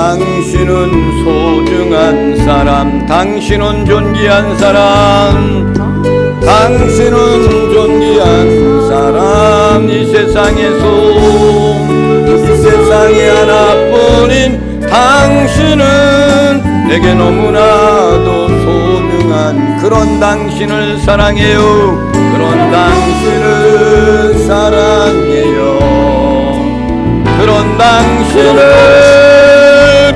당신은 소중한 사람, 당신은 존귀한 사람, 당신은 존귀한 사람. 이 세상에서 이 세상에 하나뿐인 당신은 내게 너무나도 소중한 그런 당신을 사랑해요. 그런 당신을 사랑해요. 그런 당신을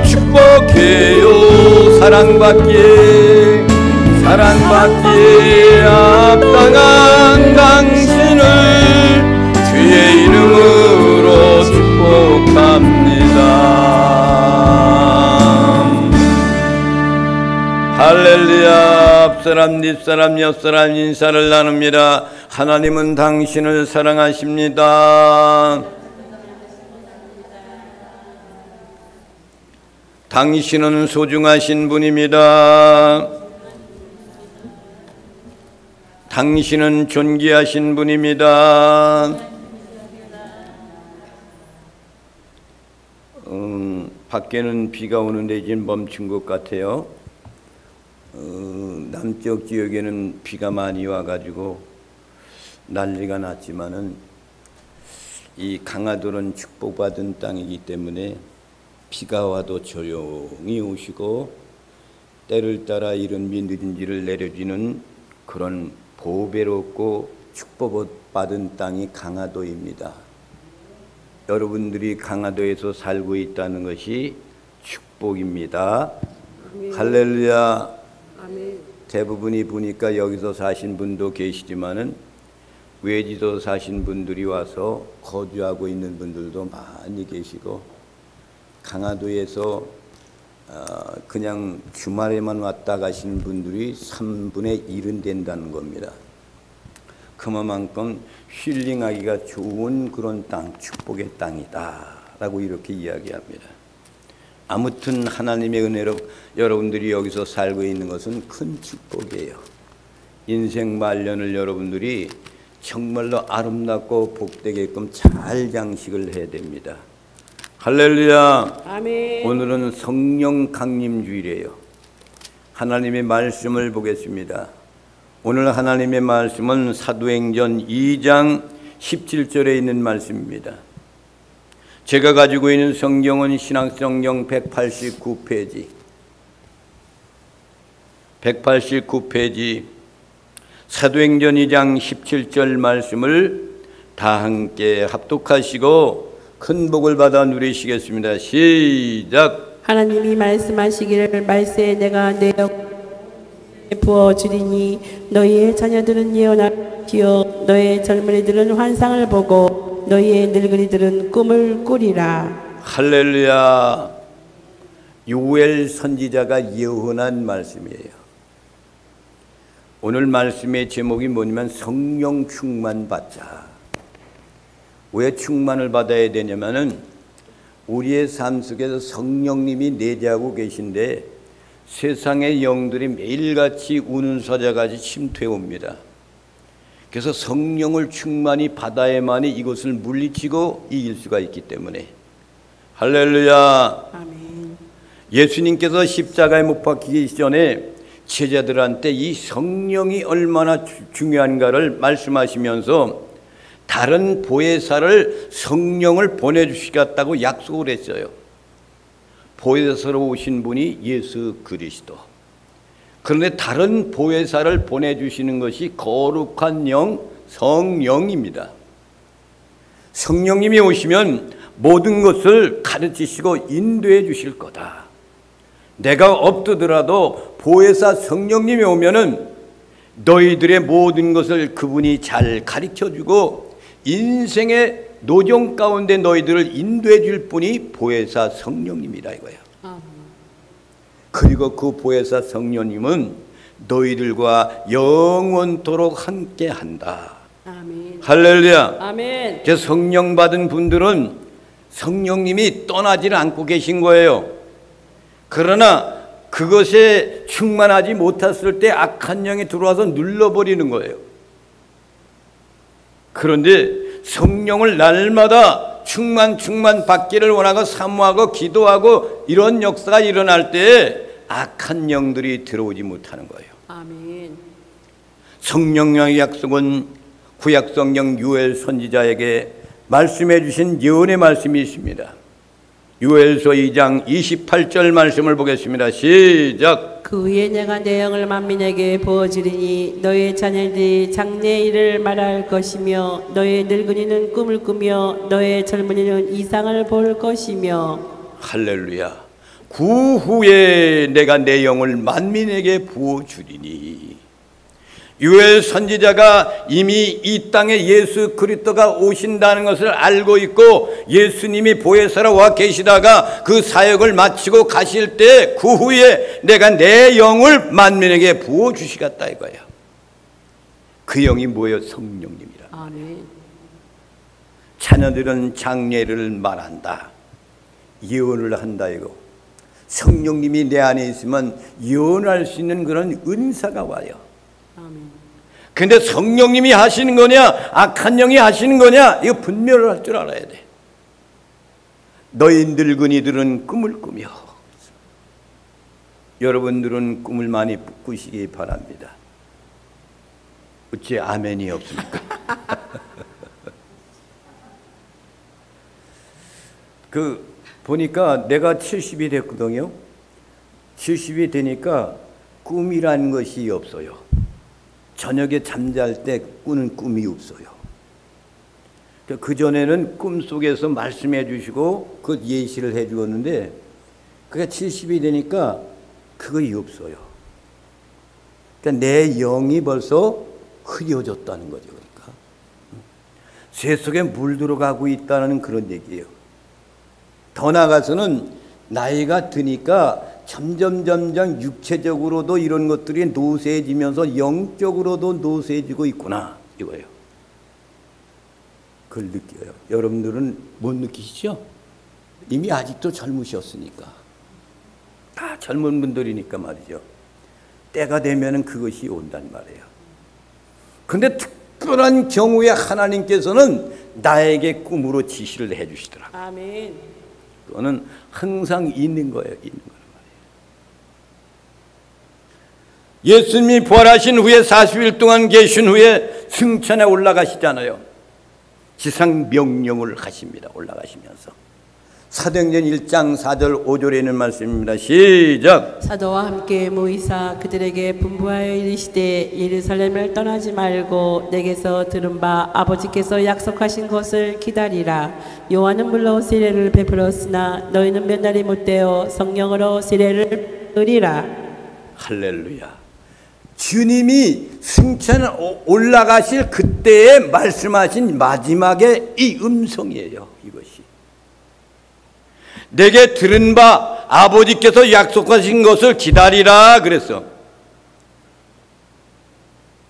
축복해요. 사랑받기에 합당한 당신을 주의 이름으로 축복합니다. 할렐루야. 앞사람 뒷사람 옆사람 인사를 나눕니다. 하나님은 당신을 사랑하십니다. 당신은 소중하신 분입니다. 당신은 존귀하신 분입니다. 밖에는 비가 오는데 이제 멈춘 것 같아요. 남쪽 지역에는 비가 많이 와가지고 난리가 났지만은 이 강화도는 축복받은 땅이기 때문에 비가 와도 조용히 오시고 때를 따라 이른 비늘인지를 내려주는 그런 보배롭고 축복받은 땅이 강화도입니다. 여러분들이 강화도에서 살고 있다는 것이 축복입니다. 아멘. 할렐루야. 아멘. 대부분이 보니까 여기서 사신 분도 계시지만은 외지도 사신 분들이 와서 거주하고 있는 분들도 많이 계시고, 강화도에서 그냥 주말에만 왔다 가시는 분들이 3분의 1은 된다는 겁니다. 그만큼 힐링하기가 좋은 그런 땅, 축복의 땅이다 라고 이렇게 이야기합니다. 아무튼 하나님의 은혜로 여러분들이 여기서 살고 있는 것은 큰 축복이에요. 인생 말년을 여러분들이 정말로 아름답고 복되게끔 잘 장식을 해야 됩니다. 할렐루야. 아멘. 오늘은 성령 강림 주일이에요. 하나님의 말씀을 보겠습니다. 오늘 하나님의 말씀은 사도행전 2장 17절에 있는 말씀입니다. 제가 가지고 있는 성경은 신약성경 189페이지 189페이지 사도행전 2장 17절 말씀을 다 함께 합독하시고 큰 복을 받아 누리시겠습니다. 시작. 하나님이 말씀하시기를 말세에 내가 내 부어주리니 너희의 자녀들은 예언하시오 너희의 젊은이들은 환상을 보고 너희의 늙은이들은 꿈을 꾸리라. 할렐루야. 요엘 선지자가 예언한 말씀이에요. 오늘 말씀의 제목이 뭐냐면 성령 충만 받자. 왜 충만을 받아야 되냐면은 우리의 삶 속에서 성령님이 내재하고 계신데 세상의 영들이 매일같이 우는 사자같이 침투해 옵니다. 그래서 성령을 충만히 받아야만이 이것을 물리치고 이길 수가 있기 때문에. 할렐루야. 아멘. 예수님께서 십자가에 못 박히기 전에 제자들한테 이 성령이 얼마나 중요한가를 말씀하시면서 다른 보혜사를 성령을 보내주시겠다고 약속을 했어요. 보혜사로 오신 분이 예수 그리스도. 그런데 다른 보혜사를 보내주시는 것이 거룩한 영, 성령입니다. 성령님이 오시면 모든 것을 가르치시고 인도해 주실 거다. 내가 없더라도 보혜사 성령님이 오면은 너희들의 모든 것을 그분이 잘 가르쳐주고 인생의 노정 가운데 너희들을 인도해 줄 분이 보혜사 성령님이다 이거예요. 그리고 그 보혜사 성령님은 너희들과 영원토록 함께 한다. 아멘. 할렐루야. 아멘. 그래서 성령 받은 분들은 성령님이 떠나지를 않고 계신 거예요. 그러나 그것에 충만하지 못했을 때 악한 영이 들어와서 눌러버리는 거예요. 그런데 성령을 날마다 충만 받기를 원하고 사모하고 기도하고 이런 역사가 일어날 때 악한 영들이 들어오지 못하는 거예요. 아멘. 성령의 약속은 구약성경 요엘 선지자에게 말씀해 주신 예언의 말씀이 있습니다. 요엘서 2장 28절 말씀을 보겠습니다. 시작. 그 후에 내가 내 영을 만민에게 부어주리니 너의 자녀들이 장래의 일을 말할 것이며 너의 늙은이는 꿈을 꾸며 너의 젊은이는 이상을 볼 것이며. 할렐루야. 그 후에 내가 내 영을 만민에게 부어주리니. 요엘 선지자가 이미 이 땅에 예수 그리스도가 오신다는 것을 알고 있고 예수님이 보혜사로 와 계시다가 그 사역을 마치고 가실 때 그 후에 내가 내 영을 만민에게 부어주시겠다 이거예요. 그 영이 뭐예요? 성령님이라. 아멘. 자녀들은 장래를 말한다. 예언을 한다 이거. 성령님이 내 안에 있으면 예언할 수 있는 그런 은사가 와요. 근데 성령님이 하시는 거냐 악한 영이 하시는 거냐 이거 분별을 할 줄 알아야 돼. 너희 늙은이들은 꿈을 꾸며. 여러분들은 꿈을 많이 꾸시기 바랍니다. 어째 아멘이 없습니까? 보니까 내가 70이 됐거든요. 70이 되니까 꿈이라는 것이 없어요. 저녁에 잠잘 때 꾸는 꿈이 없어요. 그 전에는 꿈속에서 말씀해 주시고 그 예시를 해 주었는데 그게 70이 되니까 그것이 없어요. 그러니까 내 영이 벌써 흐려졌다는 거죠. 그러니까 쇠 속에 물 들어가고 있다는 그런 얘기예요. 더 나아가서는 나이가 드니까 점점 육체적으로도 이런 것들이 노쇠해지면서 영적으로도 노쇠해지고 있구나 이거예요. 그걸 느껴요. 여러분들은 못 느끼시죠? 이미 아직도 젊으셨으니까. 다 젊은 분들이니까 말이죠. 때가 되면은 그것이 온단 말이에요. 근데 특별한 경우에 하나님께서는 나에게 꿈으로 지시를 해 주시더라고요. 아멘. 그거는 항상 있는 거예요. 있는 거란 말이에요. 예수님이 부활하신 후에 40일 동안 계신 후에 승천에 올라가시잖아요. 지상 명령을 하십니다. 올라가시면서. 사도행전 1장 4절 5절에 있는 말씀입니다. 시작. 사도와 함께 모이사 그들에게 분부하여 이르시되 예루살렘을 떠나지 말고 내게서 들은 바 아버지께서 약속하신 것을 기다리라. 요한은 물론 세례를 베풀었으나 너희는 몇 날이 못되어 성령으로 세례를 받으리라. 할렐루야. 주님이 승천 올라가실 그때에 말씀하신 마지막에 이 음성이에요. 이것이. 내게 들은 바 아버지께서 약속하신 것을 기다리라 그랬어.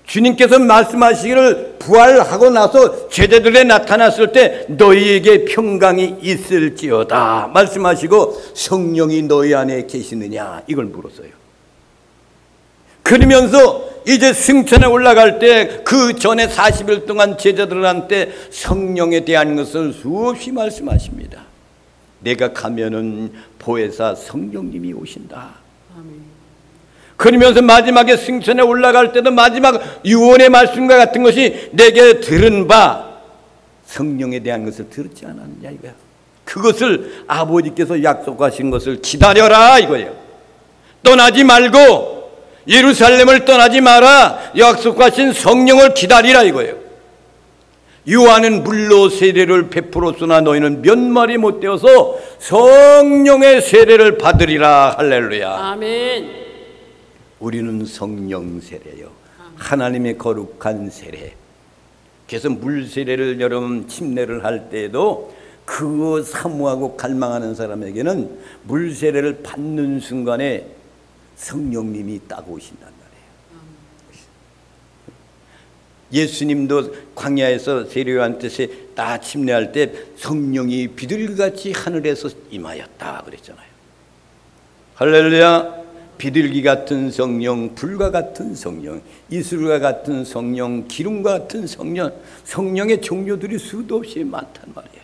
주님께서 말씀하시기를 부활하고 나서 제자들에 나타났을 때 너희에게 평강이 있을지어다 말씀하시고 성령이 너희 안에 계시느냐 이걸 물었어요. 그러면서 이제 승천에 올라갈 때 그 전에 40일 동안 제자들한테 성령에 대한 것을 수없이 말씀하십니다. 내가 가면은 보혜사 성령님이 오신다. 아멘. 그러면서 마지막에 승천에 올라갈 때도 마지막 유언의 말씀과 같은 것이 내게 들은 바 성령에 대한 것을 들었지 않았느냐 이거야. 그것을 아버지께서 약속하신 것을 기다려라 이거예요. 떠나지 말고 예루살렘을 떠나지 마라. 약속하신 성령을 기다리라 이거예요. 요한은 물로 세례를 베풀었으나 너희는 몇 마리 못 되어서 성령의 세례를 받으리라. 할렐루야. 아멘. 우리는 성령 세례요. 하나님의 거룩한 세례. 그래서 물 세례를 여러분 침례를 할 때에도 그거 사모하고 갈망하는 사람에게는 물 세례를 받는 순간에 성령님이 딱 오신단 말이에요. 예수님도 광야에서 세례요한테 다 침례할 때 성령이 비둘기같이 하늘에서 임하였다 그랬잖아요. 할렐루야. 비둘기 같은 성령, 불과 같은 성령, 이슬과 같은 성령, 기름과 같은 성령, 성령의 종류들이 수도 없이 많단 말이에요.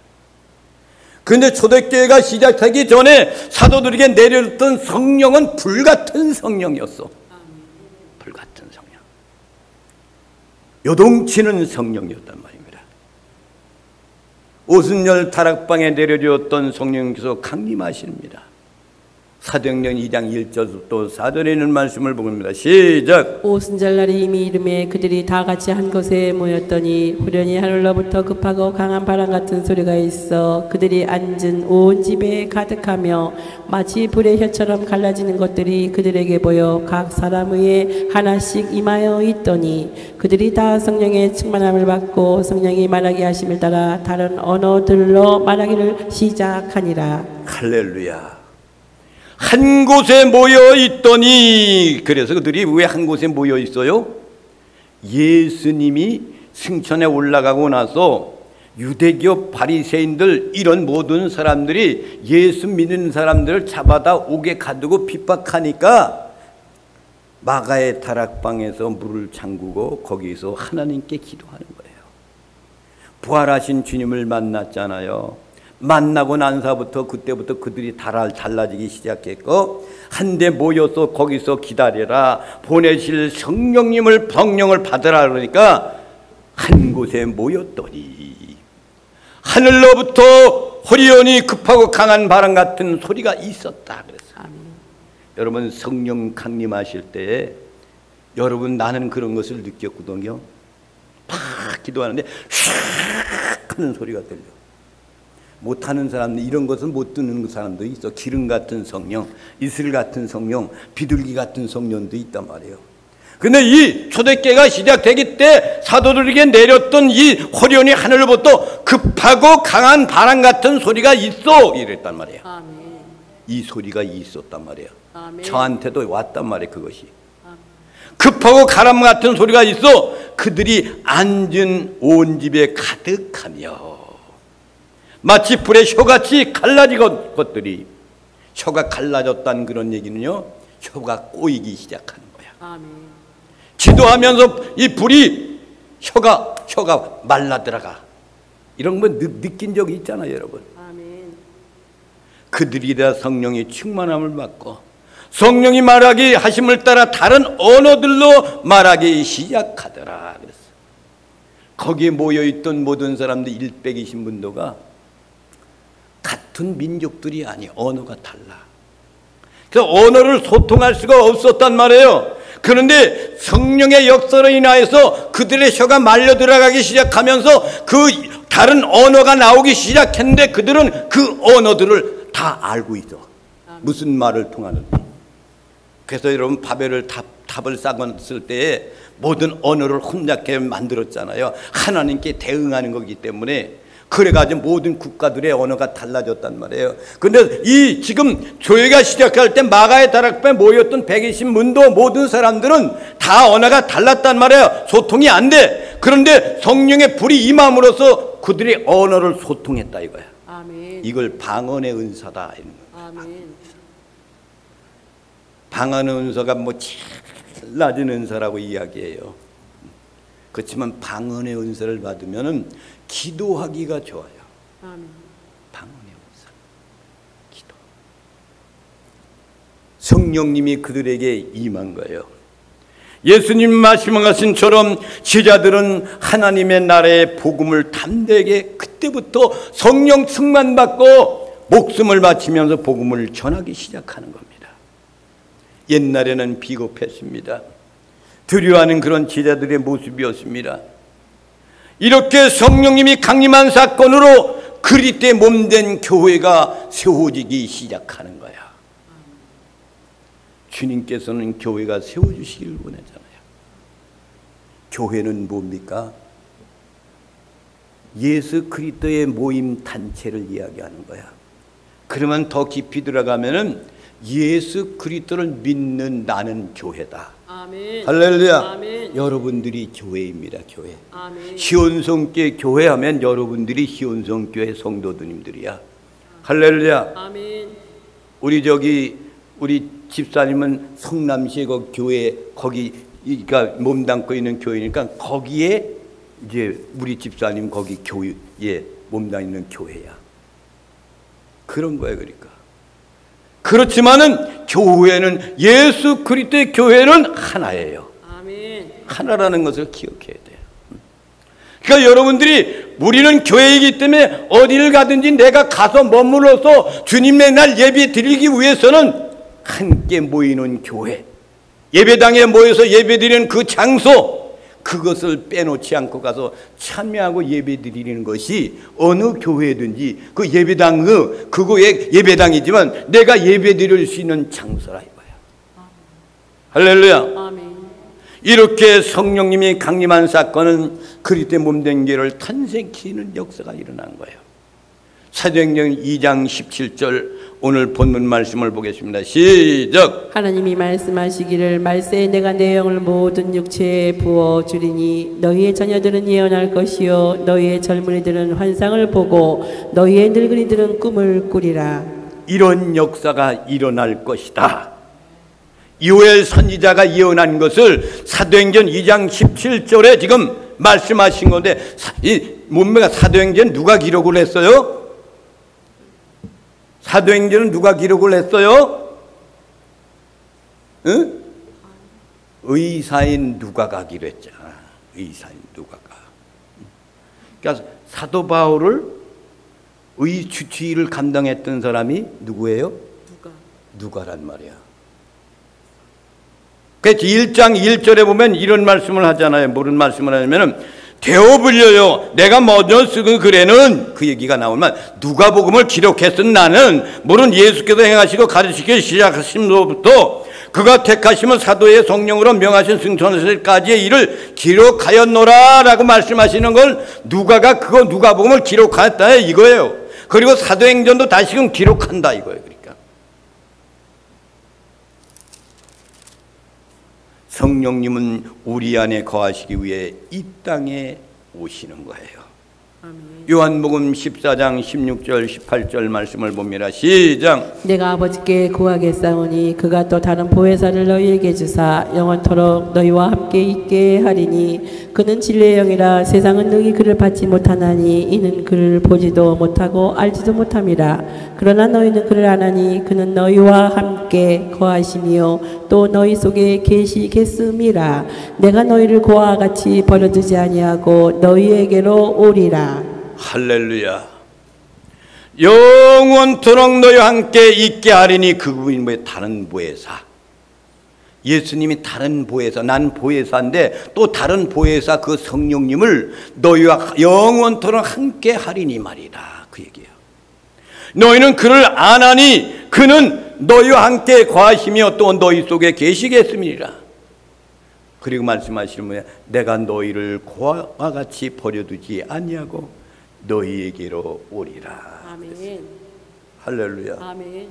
그런데 초대교회가 시작하기 전에 사도들에게 내렸던 성령은 불같은 성령이었어. 불같은 성령. 요동치는 성령이었단 말입니다. 오순절 다락방에 내려주었던 성령께서 강림하십니다. 사도행전 2장 1절부터 4절에 있는 말씀을 보겠습니다. 시작. 오순절날이 이미 이름에 그들이 다 같이 한 곳에 모였더니 후련히 하늘로부터 급하고 강한 바람 같은 소리가 있어 그들이 앉은 온 집에 가득하며 마치 불의 혀처럼 갈라지는 것들이 그들에게 보여 각 사람 위에 하나씩 임하여 있더니 그들이 다 성령의 충만함을 받고 성령이 말하게 하심을 따라 다른 언어들로 말하기를 시작하니라. 할렐루야. 한 곳에 모여 있더니, 그래서 그들이 왜 한 곳에 모여 있어요? 예수님이 승천에 올라가고 나서 유대교 바리새인들 이런 모든 사람들이 예수 믿는 사람들을 잡아다 옥에 가두고 핍박하니까 마가의 다락방에서 물을 잠그고 거기서 하나님께 기도하는 거예요. 부활하신 주님을 만났잖아요. 만나고 난사부터 그때부터 그들이 달라지기 시작했고 한데 모여서 거기서 기다려라, 보내실 성령님을 성령을 받으라 그러니까 한 곳에 모였더니 하늘로부터 호리온이 급하고 강한 바람 같은 소리가 있었다 그랬어요. 여러분 성령 강림하실 때 여러분 나는 그런 것을 느꼈거든요. 막 기도하는데 휙 하는 소리가 들려. 못하는 사람들, 이런 것은 못 듣는 사람도 있어. 기름 같은 성령, 이슬 같은 성령, 비둘기 같은 성령도 있단 말이에요. 근데 이 초대교회가 시작되기 때 사도들에게 내렸던 이 호련이 하늘로부터 급하고 강한 바람 같은 소리가 있어 이랬단 말이에요. 아멘. 이 소리가 있었단 말이에요. 아멘. 저한테도 왔단 말이에요. 그것이 아멘. 급하고 바람 같은 소리가 있어 그들이 앉은 온 집에 가득하며 마치 불의 혀같이 갈라진 것들이, 혀가 갈라졌다는 그런 얘기는요, 혀가 꼬이기 시작하는 거야. 아멘. 기도하면서 이 불이 혀가 말라 들어가. 이런 거 느낀 적이 있잖아요, 여러분. 아멘. 그들이 다 성령의 충만함을 받고 성령이 말하기 하심을 따라 다른 언어들로 말하기 시작하더라 그랬어. 거기에 모여있던 모든 사람들 120문도가 같은 민족들이 아니 언어가 달라. 그래서 언어를 소통할 수가 없었단 말이에요. 그런데 성령의 역사로 인하여서 그들의 혀가 말려 들어가기 시작하면서 그 다른 언어가 나오기 시작했는데 그들은 그 언어들을 다 알고 있어. 무슨 말을 통하는지. 그래서 여러분 바벨을 탑을 쌓았을 때에 모든 언어를 혼잡게 만들었잖아요. 하나님께 대응하는 거기 때문에. 그래가지고 모든 국가들의 언어가 달라졌단 말이에요. 근데 이 지금 교회가 시작할 때 마가의 다락방에 모였던 120문도 모든 사람들은 다 언어가 달랐단 말이에요. 소통이 안 돼. 그런데 성령의 불이 임함으로써 그들의 언어를 소통했다 이거야. 아멘. 이걸 방언의 은사다. 아멘. 방언의 은사가 뭐 제일 낮은 은사라고 이야기해요. 그렇지만 방언의 은사를 받으면은 기도하기가 좋아요. 아멘. 방언의 은사, 기도. 성령님이 그들에게 임한 거예요. 예수님 말씀하신 처럼 제자들은 하나님의 나라의 복음을 담대하게 그때부터 성령 충만 받고 목숨을 바치면서 복음을 전하기 시작하는 겁니다. 옛날에는 비겁했습니다. 두려워하는 그런 제자들의 모습이었습니다. 이렇게 성령님이 강림한 사건으로 그리스도의 몸된 교회가 세워지기 시작하는 거야. 주님께서는 교회가 세워주시길 원하잖아요. 교회는 뭡니까? 예수 그리스도의 모임 단체를 이야기하는 거야. 그러면 더 깊이 들어가면은 예수 그리스도를 믿는 나는 교회다. 아멘. 할렐루야. 아멘. 여러분들이 교회입니다. 교회. 아멘. 시온성교회 교회하면 여러분들이 시온성교회 성도들님들이야. 할렐루야. 아멘. 우리 집사님은 성남시에 그 교회 거기가 몸담고 있는 교회니까 거기에 이제 우리 집사님 거기 교회에 몸담고 있는 교회야. 그런 거예요. 그러니까 그렇지만은 교회는, 예수 그리스도의 교회는 하나예요. 아멘. 하나라는 것을 기억해야 돼요. 그러니까 여러분들이, 우리는 교회이기 때문에 어디를 가든지 내가 가서 머물러서 주님의 날 예배 드리기 위해서는 함께 모이는 교회, 예배당에 모여서 예배 드리는 그 장소, 그것을 빼놓지 않고 가서 참여하고 예배 드리는 것이 어느 교회든지 그 예배당, 그거의 예배당이지만 내가 예배 드릴 수 있는 장소라 이거야. 할렐루야. 아멘. 이렇게 성령님이 강림한 사건은 그리스도의 몸된 교회를 탄생시키는 역사가 일어난 거예요. 사도행전 2장 17절, 오늘 본문 말씀을 보겠습니다. 시작. 하나님이 말씀하시기를 말세에 내가 내 영을 모든 육체에 부어 주리니 너희의 자녀들은 예언할 것이요 너희의 젊은이들은 환상을 보고 너희의 늙은이들은 꿈을 꾸리라. 이런 역사가 일어날 것이다. 요엘 선지자가 예언한 것을 사도행전 2장 17절에 지금 말씀하신 건데, 이 문맥가 사도행전 누가 기록을 했어요? 사도행전은 누가 기록을 했어요? 응? 의사인 누가가 기록했잖아. 의사인 누가가. 그러니까 사도 바울을 주치의를 감당했던 사람이 누구예요? 누가란 말이야. 그래서 1장 1절에 보면 이런 말씀을 하잖아요. 무슨 말씀을 하냐면은, 되어불려요 내가 먼저 쓰은 글에는, 그 얘기가 나오면 누가복음을 기록했은 나는 물론 예수께서 행하시고 가르치기 시작하심로부터 그가 택하시면 사도의 성령으로 명하신 승천하실까지의 일을 기록하였노라 라고 말씀하시는 걸, 누가가 그거 누가복음을 기록했다 이거예요. 그리고 사도행전도 다시금 기록한다 이거예요. 그러니까 성령님은 우리 안에 거하시기 위해 이 땅에 오시는 거예요. 아멘. 요한복음 14장 16절 18절 말씀을 봅니다. 시작. 내가 아버지께 구하겠사오니 그가 또 다른 보혜사를 너희에게 주사 영원토록 너희와 함께 있게 하리니 그는 진리의 영이라 세상은 능히 그를 받지 못하나니 이는 그를 보지도 못하고 알지도 못함이라. 그러나 너희는 그를 아나니 그는 너희와 함께 거하시며 또 너희 속에 계시겠음이라. 내가 너희를 고아와 같이 버려두지 아니하고 너희에게로 오리라. 할렐루야. 영원토록 너희와 함께 있게 하리니, 그분이 뭐 다른 보혜사, 예수님이 다른 보혜사, 난 보혜사인데 또 다른 보혜사 그 성령님을 너희와 영원토록 함께 하리니 말이다, 그 얘기예요. 너희는 그를 아나니 그는 너희와 함께 거하시며 또 너희 속에 계시겠음이니라. 그리고 말씀하시는 뭐야? 내가 너희를 고아와 같이 버려두지 아니하고 너희에게로 오리라. 아멘. 할렐루야. 아멘.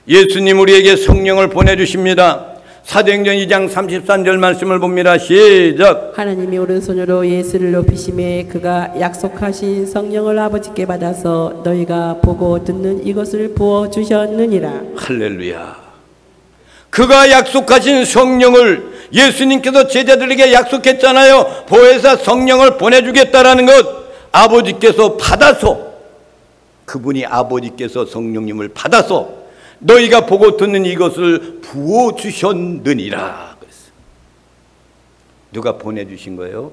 예수님 우리에게 성령을 보내주십니다. 사도행전 2장 33절 말씀을 봅니다. 시작. 하나님이 오른손으로 예수를 높이심에 그가 약속하신 성령을 아버지께 받아서 너희가 보고 듣는 이것을 부어주셨느니라. 할렐루야. 그가 약속하신 성령을 예수님께서 제자들에게 약속했잖아요. 보혜사 성령을 보내주겠다라는 것, 아버지께서 받아서, 그분이 아버지께서 성령님을 받아서 너희가 보고 듣는 이것을 부어주셨느니라. 누가 보내주신 거예요?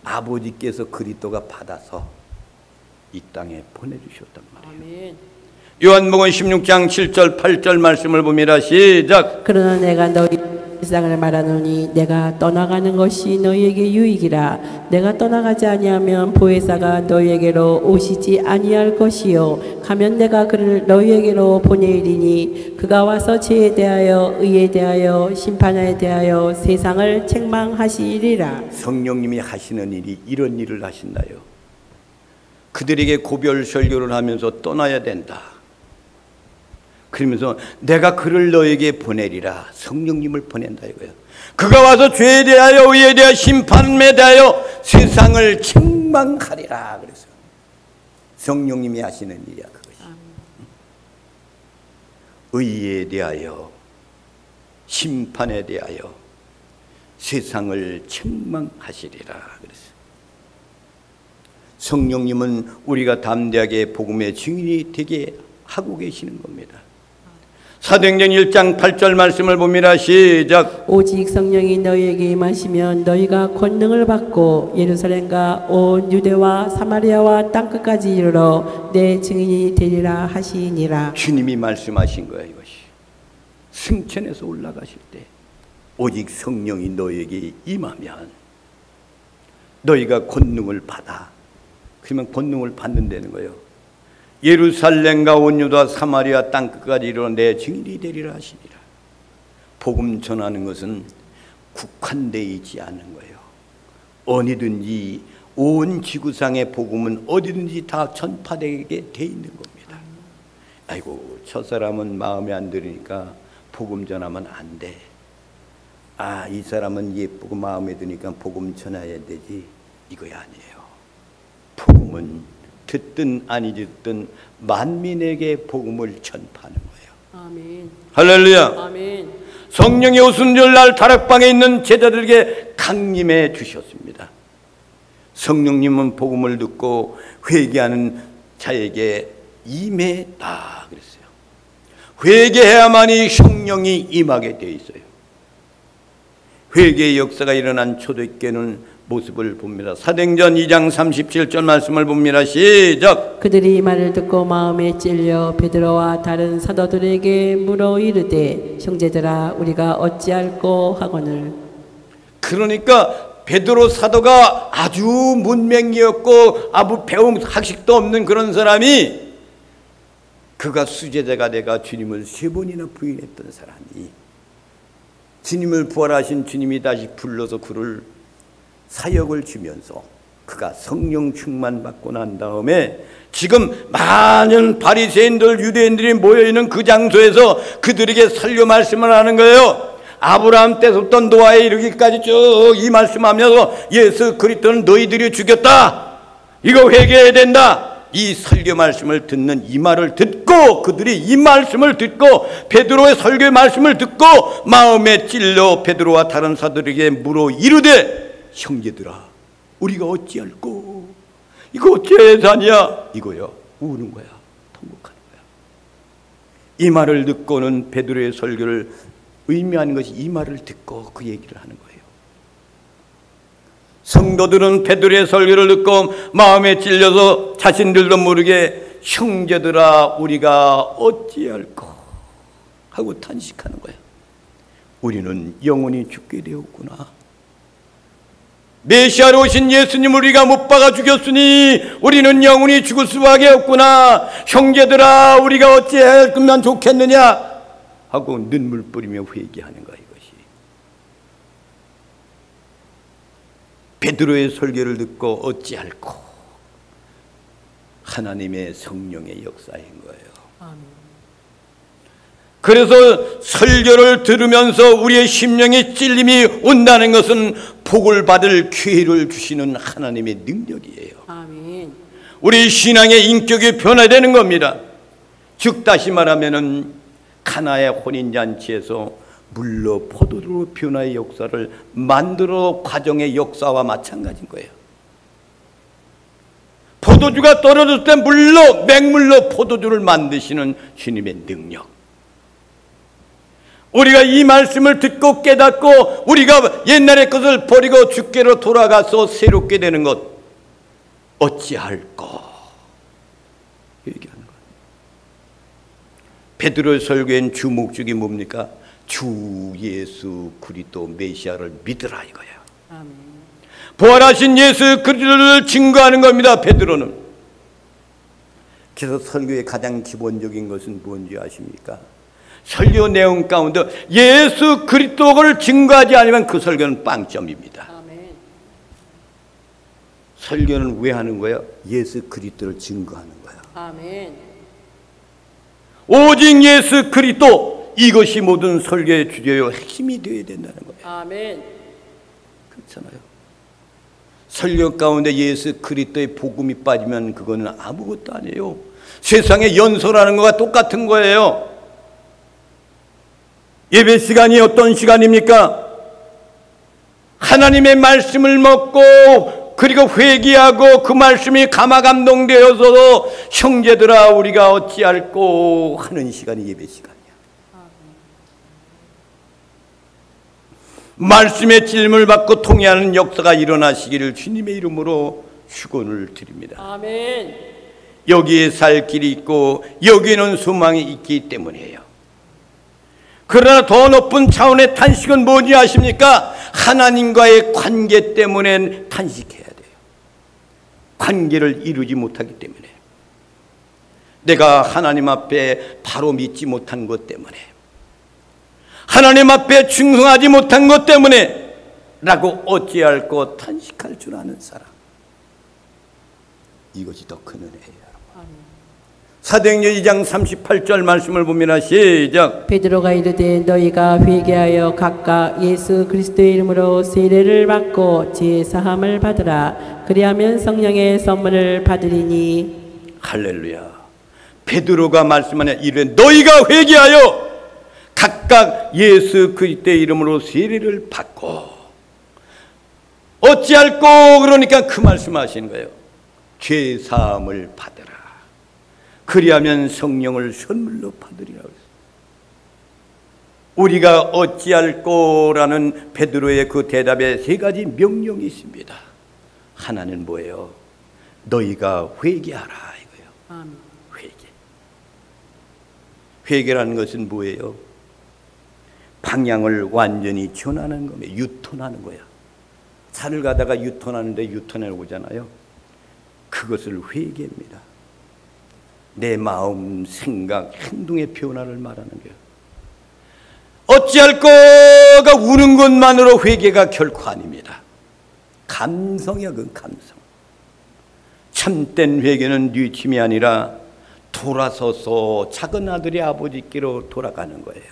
아버지께서 그리스도가 받아서 이 땅에 보내주셨단 말이에요. 아멘. 요한복음 16장 7절 8절 말씀을 봅니다. 시작. 그러나 내가 너희 세상을 말하노니 내가 떠나가는 것이 너희에게 유익이라. 내가 떠나가지 아니하면 보혜사가 너희에게로 오시지 아니할 것이요 가면 내가 그를 너희에게로 보내리니 그가 와서 죄에 대하여 의에 대하여 심판에 대하여 세상을 책망하시리라. 성령님이 하시는 일이 이런 일을 하신다요. 그들에게 고별 설교를 하면서 떠나야 된다. 그러면서 내가 그를 너에게 보내리라. 성령님을 보낸다 이거예요. 그가 와서 죄에 대하여 의에 대하여 심판에 대하여 세상을 책망하리라. 그래서 성령님이 하시는 일이야 그것이. 의에 대하여 심판에 대하여 세상을 책망하시리라. 그래서 성령님은 우리가 담대하게 복음의 증인이 되게 하고 계시는 겁니다. 사도행전 1장 8절 말씀을 봅니다. 시작. 오직 성령이 너희에게 임하시면 너희가 권능을 받고 예루살렘과 온 유대와 사마리아와 땅끝까지 이르러 내 증인이 되리라 하시니라. 주님이 말씀하신 거예요. 이것이 승천에서 올라가실 때 오직 성령이 너희에게 임하면 너희가 권능을 받아. 그러면 권능을 받는다는 거예요. 예루살렘과 온 유다 사마리아 땅끝까지 이르러 내 증인이 되리라 하시니라. 복음 전하는 것은 국한되어 있지 않은 거예요. 어디든지 온 지구상의 복음은 어디든지 다 전파되게 돼 있는 겁니다. 아이고 저 사람은 마음에 안 들으니까 복음 전하면 안 돼. 아, 이 사람은 예쁘고 마음에 드니까 복음 전해야 되지. 이거야 아니에요. 복음은 듣든 아니 듣든 만민에게 복음을 전파하는 거예요. 아멘. 할렐루야. 아멘. 성령의 오순절날 다락방에 있는 제자들에게 강림해 주셨습니다. 성령님은 복음을 듣고 회개하는 자에게 임했다 그랬어요. 회개해야만이 성령이 임하게 되어 있어요. 회개의 역사가 일어난 초대교회는 모습을 봅니다. 사도행전 2장 37절 말씀을 봅니다. 시작. 그들이 이 말을 듣고 마음에 찔려 베드로와 다른 사도들에게 물어 이르되 형제들아 우리가 어찌할꼬 하거늘. 그러니까 베드로 사도가 아주 문맹이었고 아무 배움 학식도 없는 그런 사람이 그가 수제자가 돼가 주님을 3번이나 부인했던 사람이 주님을 부활하신 주님이 다시 불러서 그를 사역을 주면서 그가 성령 충만 받고 난 다음에 지금 많은 바리새인들 유대인들이 모여있는 그 장소에서 그들에게 설교 말씀을 하는 거예요. 아브라함 때부터 노아에 이르기까지 쭉 이 말씀하면서 예수 그리스도는 너희들이 죽였다. 이거 회개해야 된다. 이 설교 말씀을 듣는 이 말을 듣고 그들이 이 말씀을 듣고 베드로의 설교 말씀을 듣고 마음에 찔려 베드로와 다른 사도들에게 물어 이르되 형제들아 우리가 어찌할꼬. 이거 어찌해야 하냐. 이거요. 우는 거야. 통곡하는 거야. 이 말을 듣고는 베드로의 설교를 의미하는 것이 이 말을 듣고 그 얘기를 하는 거예요. 성도들은 베드로의 설교를 듣고 마음에 찔려서 자신들도 모르게 형제들아 우리가 어찌할꼬 하고 탄식하는 거야. 우리는 영원히 죽게 되었구나. 메시아로 오신 예수님을 우리가 못 박아 죽였으니 우리는 영원히 죽을 수밖에 없구나. 형제들아 우리가 어찌할 거면 좋겠느냐 하고 눈물 뿌리며 회개하는 거야. 이것이 베드로의 설교를 듣고 어찌할꼬. 하나님의 성령의 역사인 거예요. 아멘. 그래서 설교를 들으면서 우리의 심령의 찔림이 온다는 것은 복을 받을 기회를 주시는 하나님의 능력이에요. 아멘. 우리 신앙의 인격이 변화되는 겁니다. 즉 다시 말하면은 가나의 혼인잔치에서 물로 포도주로 변화의 역사를 만들어 과정의 역사와 마찬가지인 거예요. 포도주가 떨어졌을 때 물로 맹물로 포도주를 만드시는 주님의 능력. 우리가 이 말씀을 듣고 깨닫고 우리가 옛날의 것을 버리고 주께로 돌아가서 새롭게 되는 것 어찌할꼬 얘기하는 거예요. 베드로의 설교엔 주 목적이 뭡니까? 주 예수 그리스도 메시아를 믿으라 이거예요. 아멘. 부활하신 예수 그리스도를 증거하는 겁니다. 베드로는. 그래서 설교의 가장 기본적인 것은 뭔지 아십니까? 설교 내용 가운데 예수 그리스도를 증거하지 않으면 그 설교는 빵점입니다. 아멘. 설교는 왜 하는 거예요? 예수 그리스도를 증거하는 거예요. 아멘. 오직 예수 그리스도 이것이 모든 설교의 주제요 핵심이 되어야 된다는 거예요. 아멘. 그렇잖아요. 설교 가운데 예수 그리스도의 복음이 빠지면 그거는 아무것도 아니에요. 세상에 연설하는 것과 똑같은 거예요. 예배 시간이 어떤 시간입니까? 하나님의 말씀을 먹고 그리고 회개하고 그 말씀이 감화감동되어서도 형제들아 우리가 어찌할꼬 하는 시간이 예배 시간이야. 말씀의 질문을 받고 통해하는 역사가 일어나시기를 주님의 이름으로 축원을 드립니다. 아멘. 여기에 살 길이 있고 여기에는 소망이 있기 때문이에요. 그러나 더 높은 차원의 탄식은 뭐지 아십니까? 하나님과의 관계 때문에 탄식해야 돼요. 관계를 이루지 못하기 때문에, 내가 하나님 앞에 바로 믿지 못한 것 때문에, 하나님 앞에 충성하지 못한 것 때문에 라고 어찌할꼬 탄식할 줄 아는 사람, 이것이 더 큰 은혜예요. 사도행전 2장 38절 말씀을 보면 시작. 베드로가 이르되 너희가 회개하여 각각 예수 그리스도의 이름으로 세례를 받고 지혜 사함을 받으라. 그리하면 성령의 선물을 받으리니. 할렐루야. 베드로가 말씀하냐 이르되 너희가 회개하여 각각 예수 그리스도의 이름으로 세례를 받고, 어찌할꼬 그러니까 그 말씀하시는 거예요. 죄 사함을 받으라. 그리하면 성령을 선물로 받으리라고 했어요. 우리가 어찌할꼬라는 베드로의 그 대답에 세 가지 명령이 있습니다. 하나는 뭐예요? 너희가 회개하라 이거예요. 회개. 회개라는 것은 뭐예요? 방향을 완전히 전하는 거예요. 유턴하는 거야. 차를 가다가 유턴하는데 유턴해 오잖아요. 그것을 회개입니다. 내 마음, 생각, 행동의 변화를 말하는 거예요. 어찌할꼬가 우는 것만으로 회개가 결코 아닙니다. 감성이야, 그 감성. 참된 회개는 뉘침이 아니라 돌아서서 작은 아들이 아버지께로 돌아가는 거예요.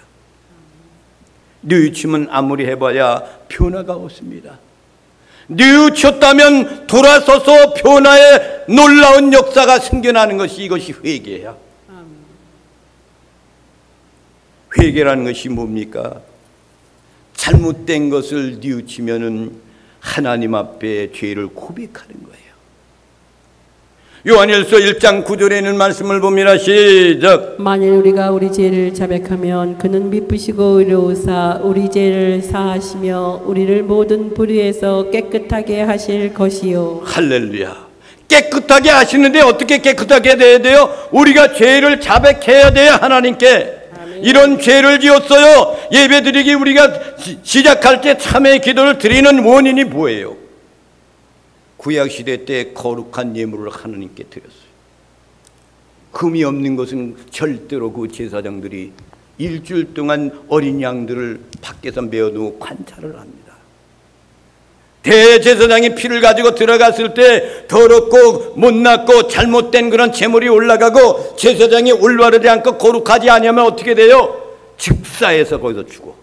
뉘침은 아무리 해봐야 변화가 없습니다. 뉘우쳤다면 돌아서서 변화의 놀라운 역사가 생겨나는 것이, 이것이 회개야. 회개라는 것이 뭡니까? 잘못된 것을 뉘우치면은 하나님 앞에 죄를 고백하는 거예요. 요한일서 1장 9절에 있는 말씀을 보면 시작. 만일 우리가 우리 죄를 자백하면 그는 미쁘시고 의로우사 우리 죄를 사하시며 우리를 모든 불의에서 깨끗하게 하실 것이요. 할렐루야. 깨끗하게 하시는데 어떻게 깨끗하게 돼야 돼요? 우리가 죄를 자백해야 돼요. 하나님께. 아멘. 이런 죄를 지었어요. 예배드리기 우리가 시작할 때 참회 기도를 드리는 원인이 뭐예요? 구약시대 때 거룩한 예물을 하나님께 드렸어요. 흠이 없는 것은 절대로 그 제사장들이 일주일 동안 어린 양들을 밖에서 메어두고 관찰을 합니다. 대제사장이 피를 가지고 들어갔을 때 더럽고 못났고 잘못된 그런 제물이 올라가고 제사장이 올바르지 않고 거룩하지 아니하면 어떻게 돼요? 즉사해서 거기서 죽어.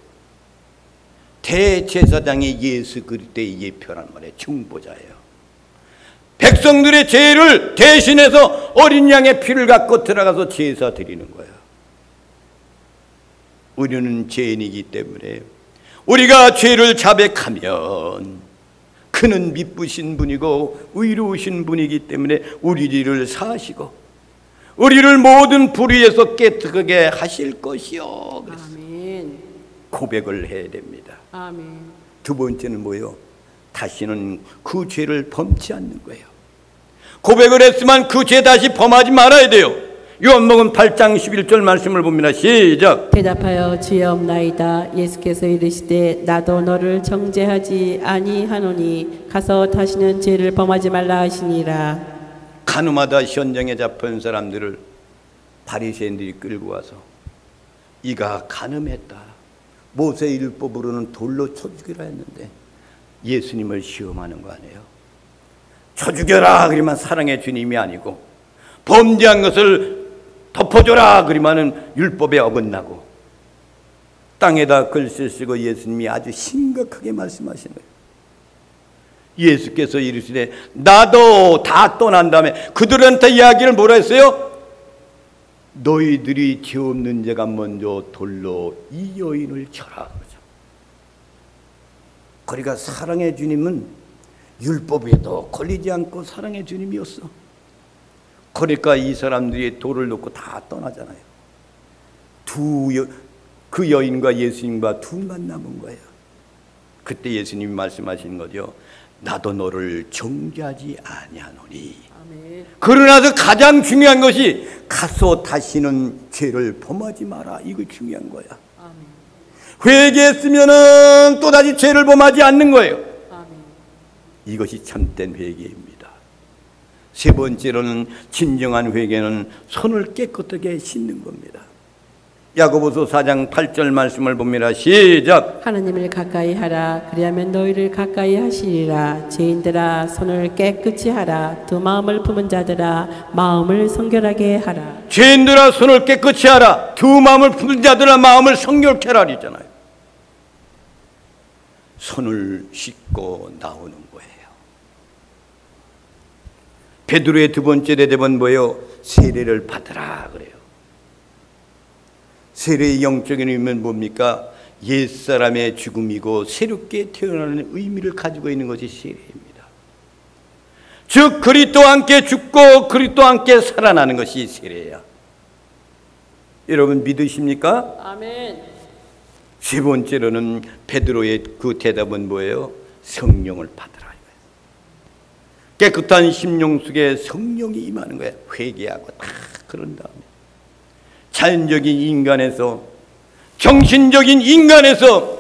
대제사장이 예수 그리스도의 예표란 말이에요. 중보자예요. 백성들의 죄를 대신해서 어린 양의 피를 갖고 들어가서 제사 드리는 거예요. 우리는 죄인이기 때문에 우리가 죄를 자백하면 그는 미쁘신 분이고 의로우신 분이기 때문에 우리 죄를 사하시고 우리를 모든 불의에서 깨끗하게 하실 것이요. 아멘. 고백을 해야 됩니다. 아멘. 두 번째는 뭐예요? 다시는 그 죄를 범치 않는 거예요. 고백을 했으면 그 죄 다시 범하지 말아야 돼요. 요한복음 8장 11절 말씀을 봅니다. 시작. 대답하여 주여 없나이다. 예수께서 이르시되 나도 너를 정죄하지 아니하노니 가서 다시는 죄를 범하지 말라 하시니라. 가늠하다 현장에 잡힌 사람들을 바리새인들이 끌고 와서 이가 간음했다. 모세 율법으로는 돌로 쳐 죽이라 했는데 예수님을 시험하는 거 아니에요? 쳐 죽여라 그러면 사랑의 주님이 아니고 범죄한 것을 덮어줘라 그러면은 율법에 어긋나고 땅에다 글씨 쓰고 예수님이 아주 심각하게 말씀하시는 거예요. 예수께서 이르시되 나도 다 떠난 다음에 그들한테 이야기를 뭐라 했어요? 너희들이 죄 없는 자가 먼저 돌로 이 여인을 쳐라 그러죠. 그러니까 사랑의 주님은 율법에도 걸리지 않고 사랑의 주님이었어. 그러니까 이 사람들이 돌을 놓고 다 떠나잖아요. 그 여인과 예수님과 둘만 남은 거예요. 그때 예수님이 말씀하시는 거죠. 나도 너를 정죄하지 아니하노니. 아멘. 그러나서 가장 중요한 것이 가서 다시는 죄를 범하지 마라. 이거 중요한 거야. 아멘. 회개했으면은 또다시 죄를 범하지 않는 거예요. 아멘. 이것이 참된 회개입니다. 세 번째로는 진정한 회개는 손을 깨끗하게 씻는 겁니다. 야고보서 4장 8절 말씀을 봅니다. 시작. 하나님을 가까이 하라. 그리하면 너희를 가까이 하시리라. 죄인들아 손을 깨끗이 하라. 두 마음을 품은 자들아 마음을 성결하게 하라. 죄인들아 손을 깨끗이 하라. 두 마음을 품은 자들아 마음을 성결케 하라 이잖아요. 손을 씻고 나오는 거예요. 베드로의 두 번째 대답은 뭐예요? 세례를 받으라 그래요. 세례의 영적인 의미는 뭡니까? 옛사람의 죽음이고 새롭게 태어나는 의미를 가지고 있는 것이 세례입니다. 즉 그리스도와 함께 죽고 그리스도와 함께 살아나는 것이 세례야. 여러분 믿으십니까? 아멘. 세 번째로는 베드로의 그 대답은 뭐예요? 성령을 받으라. 깨끗한 심령 속에 성령이 임하는 거예요. 회개하고 다 그런 다음에 자연적인 인간에서 정신적인 인간에서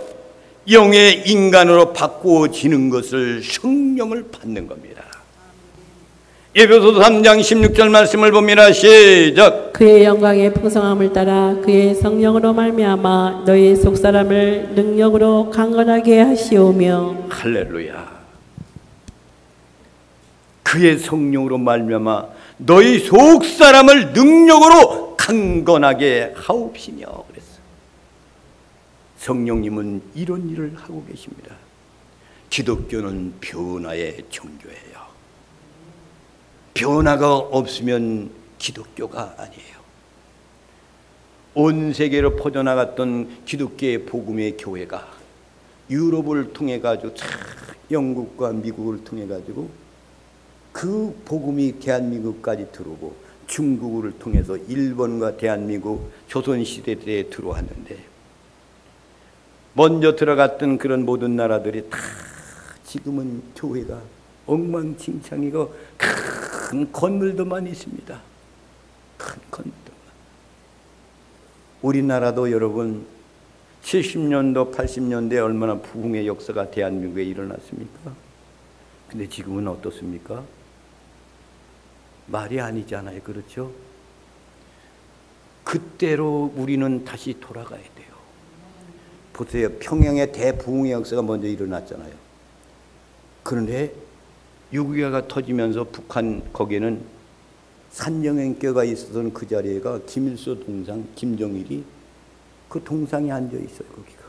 영의 인간으로 바꾸어지는 것을 성령을 받는 겁니다. 에베소서 3장 16절 말씀을 봅니다. 시작. 그의 영광의 풍성함을 따라 그의 성령으로 말미암아 너희 속사람을 능력으로 강건하게 하시오며. 할렐루야. 그의 성령으로 말미암아 너희 속사람을 능력으로 강건하게 하옵시며 그랬어. 성령님은 이런 일을 하고 계십니다. 기독교는 변화의 종교예요. 변화가 없으면 기독교가 아니에요. 온 세계로 퍼져나갔던 기독교의 복음의 교회가 유럽을 통해 가지고 영국과 미국을 통해 가지고 그 복음이 대한민국까지 들어오고 중국을 통해서 일본과 대한민국 조선시대 때에 들어왔는데 먼저 들어갔던 그런 모든 나라들이 다 지금은 교회가 엉망진창이고 큰 건물들만 있습니다. 큰 건물들만. 우리나라도 여러분 70년도 80년대에 얼마나 부흥의 역사가 대한민국에 일어났습니까? 근데 지금은 어떻습니까? 말이 아니잖아요. 그렇죠? 그때로 우리는 다시 돌아가야 돼요. 보세요. 평양의 대부흥의 역사가 먼저 일어났잖아요. 그런데 6.25가 터지면서 북한 거기에는 산정행교가 있었던 그 자리에가 김일소 동상 김정일이 그 동상에 앉아 있어요. 거기가.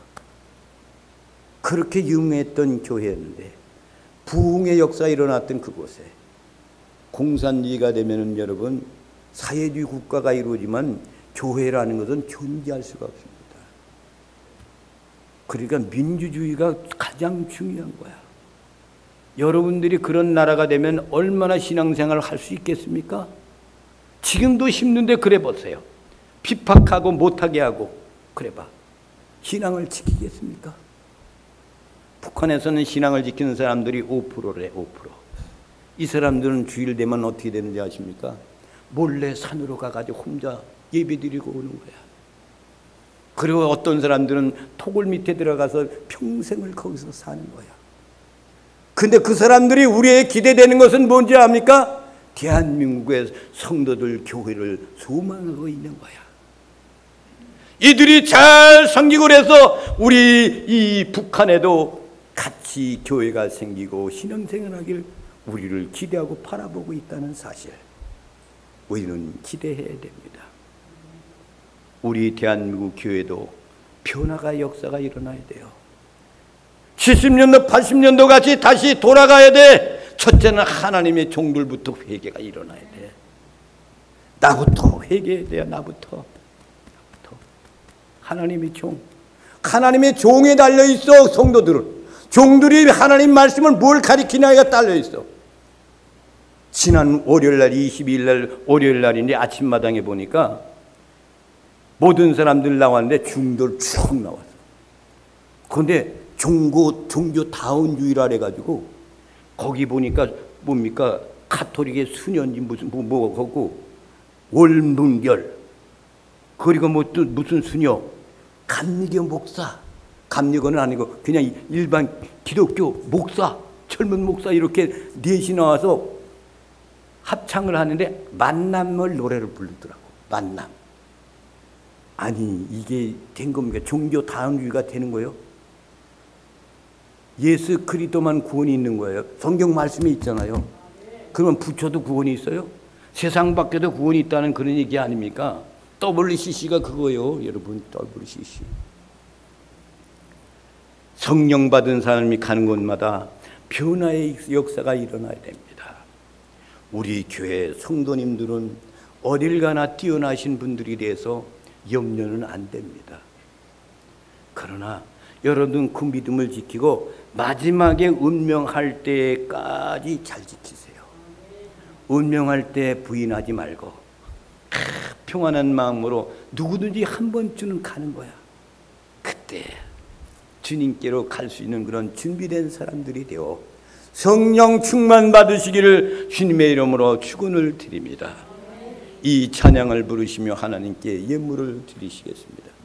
그렇게 유명했던 교회였는데 부흥의 역사가 일어났던 그곳에 공산주의가 되면은 여러분 사회주의 국가가 이루어지만 교회라는 것은 존재할 수가 없습니다. 그러니까 민주주의가 가장 중요한 거야. 여러분들이 그런 나라가 되면 얼마나 신앙생활을 할 수 있겠습니까? 지금도 힘든데 그래 보세요. 핍박하고 못하게 하고 그래 봐. 신앙을 지키겠습니까? 북한에서는 신앙을 지키는 사람들이 5%래. 5%. 이 사람들은 주일 되면 어떻게 되는지 아십니까? 몰래 산으로 가가지고 혼자 예배드리고 오는 거야. 그리고 어떤 사람들은 토굴 밑에 들어가서 평생을 거기서 사는 거야. 근데 그 사람들이 우리의 기대되는 것은 뭔지 압니까? 대한민국의 성도들 교회를 소망하고 있는 거야. 이들이 잘 섬기고 그래서 우리 이 북한에도 같이 교회가 생기고 신앙생활하길 우리를 기대하고 바라보고 있다는 사실, 우리는 기대해야 됩니다. 우리 대한민국 교회도 변화가 역사가 일어나야 돼요. 70년도 80년도 같이 다시 돌아가야 돼. 첫째는 하나님의 종들부터 회개가 일어나야 돼. 나부터 회개해야 돼요. 나부터. 하나님의 종, 하나님의 종에 달려있어. 성도들은 종들이 하나님 말씀을 뭘 가리키냐가 딸려 있어. 지난 월요일날 22일날 월요일날인데 아침마당에 보니까 모든 사람들 나왔는데 중도를 쭉 나왔어. 그런데 종교다운주의라 해가지고 거기 보니까 뭡니까 가톨릭의 수년지 무슨 뭐하고 월문결 그리고 뭐 또 무슨 수녀 감리교 목사 감리교는 아니고 그냥 일반 기독교 목사 젊은 목사 이렇게 넷이 나와서 합창을 하는데 만남을 노래를 부르더라고. 만남. 아니 이게 된 겁니까? 종교 다운주의가 되는 거예요? 예수 그리스도만 구원이 있는 거예요. 성경 말씀이 있잖아요. 그러면 부처도 구원이 있어요? 세상 밖에도 구원이 있다는 그런 얘기 아닙니까? WCC가 그거예요, 여러분. WCC. 성령 받은 사람이 가는 곳마다 변화의 역사가 일어나야 됩니다. 우리 교회 성도님들은 어딜 가나 뛰어나신 분들이 돼서 염려는 안 됩니다. 그러나 여러분 그 믿음을 지키고 마지막에 운명할 때까지 잘 지키세요. 운명할 때 부인하지 말고 평안한 마음으로 누구든지 한 번쯤은 가는 거야. 그때 주님께로 갈 수 있는 그런 준비된 사람들이 되어 성령 충만 받으시기를 주님의 이름으로 축원을 드립니다. 이 찬양을 부르시며 하나님께 예물을 드리시겠습니다.